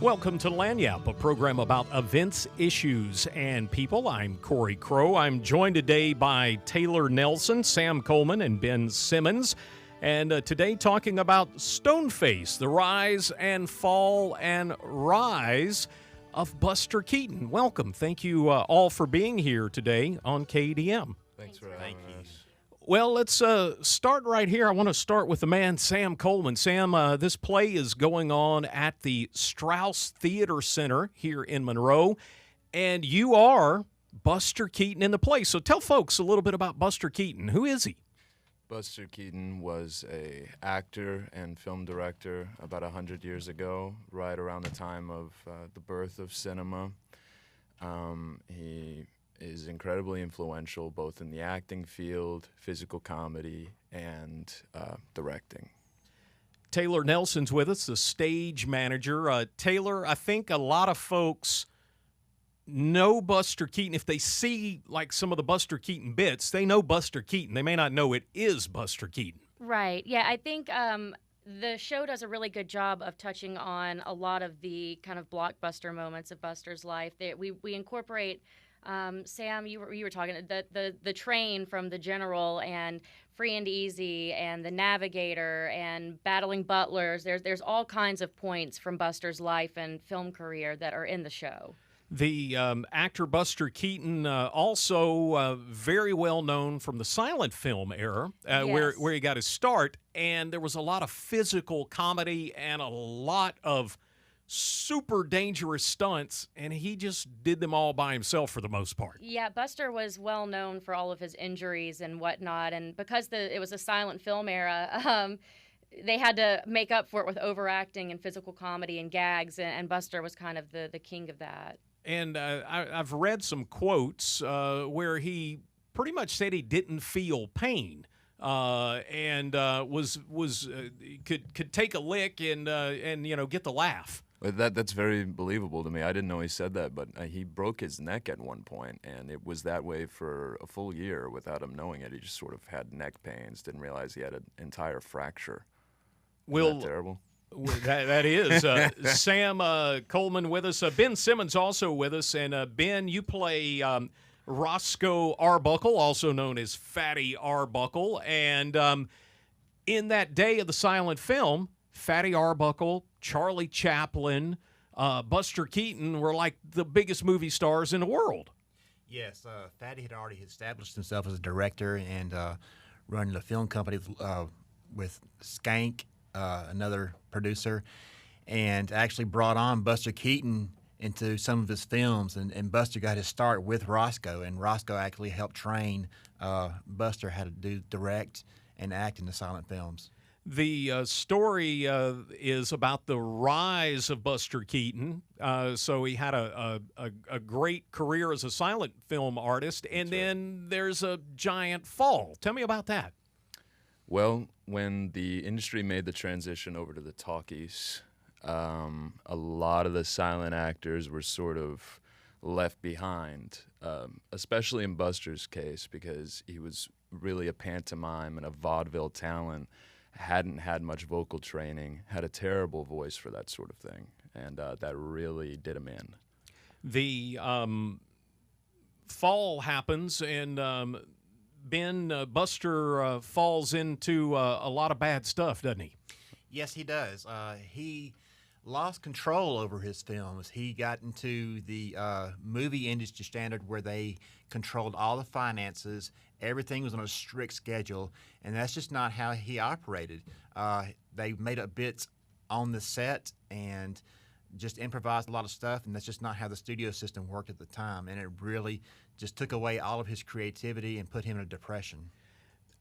Welcome to Lagniappe, a program about events, issues, and people. I'm Cory Crowe. I'm joined today by Taylor Nelson, Sam Coleman, and Ben Simmons. And today talking about Stoneface, the rise and fall and rise of Buster Keaton. Welcome. Thank you all for being here today on KEDM. Thanks for having us. Well, let's start right here. I want to start with the man, Sam Coleman. Sam, this play is going on at the Strauss Theater Center here in Monroe, and you are Buster Keaton in the play. So tell folks a little bit about Buster Keaton. Who is he? Buster Keaton was an actor and film director about 100 years ago, right around the time of the birth of cinema. He is incredibly influential both in the acting field, physical comedy, and directing. Taylor Nelson's with us, the stage manager. Taylor, I think a lot of folks know Buster Keaton. If they see like some of the Buster Keaton bits, they know Buster Keaton. They may not know it is Buster Keaton. Right. Yeah, I think the show does a really good job of touching on a lot of the kind of blockbuster moments of Buster's life. We incorporate Sam, you were talking the train from the General and Free and Easy and the Navigator and Battling Butlers. There's all kinds of points from Buster's life and film career that are in the show. The actor Buster Keaton, also very well known from the silent film era, Yes. where he got his start, and there was a lot of physical comedy and a lot of super dangerous stunts, and he just did them all by himself for the most part. Yeah, Buster was well known for all of his injuries and whatnot, and because it was a silent film era, they had to make up for it with overacting and physical comedy and gags, and Buster was kind of the king of that. And I've read some quotes where he pretty much said he didn't feel pain. And could take a lick and get the laugh. That's very believable to me. I didn't know he said that, but he broke his neck at one point, and it was that way for a full year without him knowing it. He just sort of had neck pains, didn't realize he had an entire fracture. Isn't that terrible? That is. Sam Coleman with us. Ben Simmons also with us. And, Ben, you play Roscoe Arbuckle, also known as Fatty Arbuckle. And in that day of the silent film, Fatty Arbuckle, Charlie Chaplin, Buster Keaton were like the biggest movie stars in the world. Yes, Fatty had already established himself as a director and running a film company with Skank, another producer, and actually brought on Buster Keaton into some of his films, and Buster got his start with Roscoe, and Roscoe actually helped train Buster how to direct and act in the silent films. The story is about the rise of Buster Keaton. So he had a great career as a silent film artist, and then there's a giant fall. Tell me about that. Well, when the industry made the transition over to the talkies, a lot of the silent actors were sort of left behind, especially in Buster's case, because he was really a pantomime and a vaudeville talent, hadn't had much vocal training, had a terrible voice for that sort of thing, and that really did him in. The fall happens, and Buster falls into a lot of bad stuff, doesn't he? Yes, he does. He lost control over his films. He got into the movie industry standard where they controlled all the finances. Everything was on a strict schedule, and that's just not how he operated. They made up bits on the set and just improvised a lot of stuff, and that's just not how the studio system worked at the time, and it really just took away all of his creativity and put him in a depression.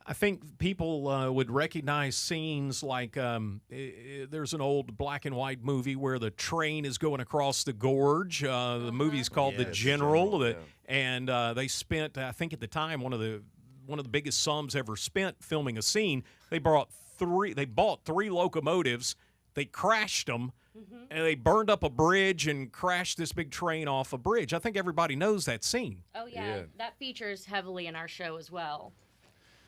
I think people would recognize scenes like there's an old black and white movie where the train is going across the gorge. The movie's called The General, and they spent, I think at the time, one of the biggest sums ever spent filming a scene. They bought three locomotives, they crashed them, and they burned up a bridge and crashed this big train off a bridge. I think everybody knows that scene. Oh yeah. That features heavily in our show as well.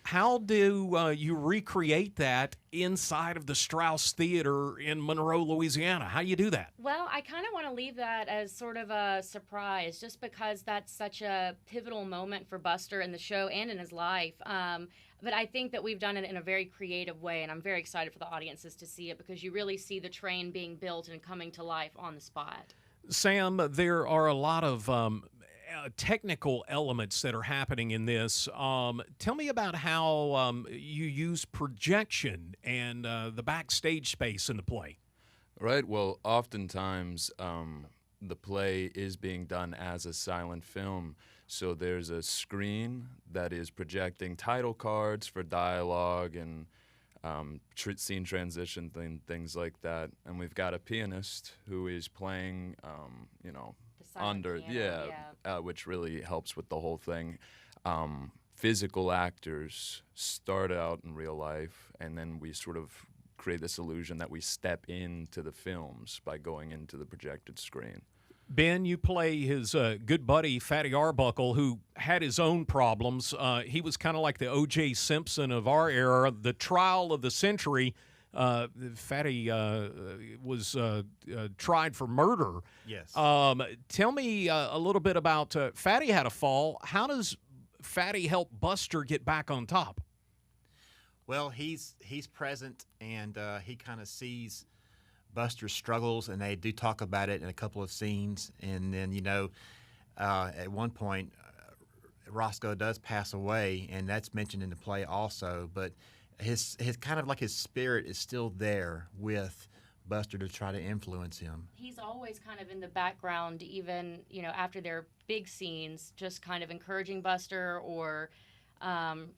How do you recreate that inside of the Strauss Theater in Monroe, Louisiana? How do you do that? Well, I kind of want to leave that as sort of a surprise, just because that's such a pivotal moment for Buster in the show and in his life. But I think that we've done it in a very creative way, and I'm very excited for the audiences to see it, because you really see the train being built and coming to life on the spot. Sam, there are a lot of technical elements that are happening in this. Tell me about how you use projection and the backstage space in the play. Right. Well, oftentimes the play is being done as a silent film. So there's a screen that is projecting title cards for dialogue and scene transition, things like that. And we've got a pianist who is playing, under, piano, which really helps with the whole thing. Physical actors start out in real life, and then we sort of create this illusion that we step into the films by going into the projected screen. Ben, you play his good buddy, Fatty Arbuckle, who had his own problems. He was kind of like the O.J. Simpson of our era, the trial of the century. Fatty was tried for murder. Yes. Tell me a little bit about Fatty had a fall. How does Fatty help Buster get back on top? Well, he's present, and he kind of sees Buster's struggles, and they do talk about it in a couple of scenes. And then, at one point, Roscoe does pass away, and that's mentioned in the play also. But his kind of like his spirit is still there with Buster to try to influence him. He's always kind of in the background, even after their big scenes, just kind of encouraging Buster or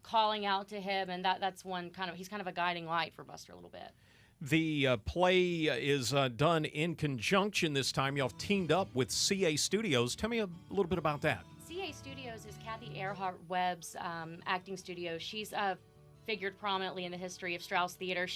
calling out to him, and that's one he's kind of a guiding light for Buster a little bit. The play is done in conjunction this time. Y'all have teamed up with CA Studios. Tell me a little bit about that. CA Studios is Kathy Earhart-Webb's acting studio. She's figured prominently in the history of Strauss Theater.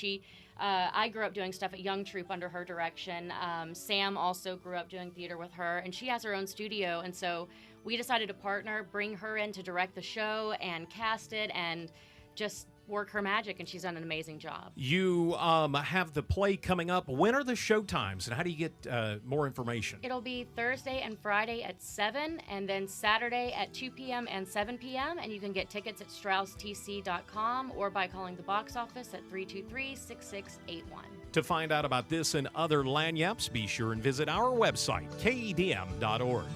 I grew up doing stuff at Young Troupe under her direction. Sam also grew up doing theater with her, and she has her own studio. And so we decided to partner, bring her in to direct the show and cast it and just work her magic, and she's done an amazing job. You have the play coming up. When are the show times, and how do you get more information? It'll be Thursday and Friday at 7, and then Saturday at 2 p.m. and 7 p.m., and you can get tickets at StraussTC.com or by calling the box office at 323-6681. To find out about this and other Lagniappes, be sure and visit our website, KEDM.org.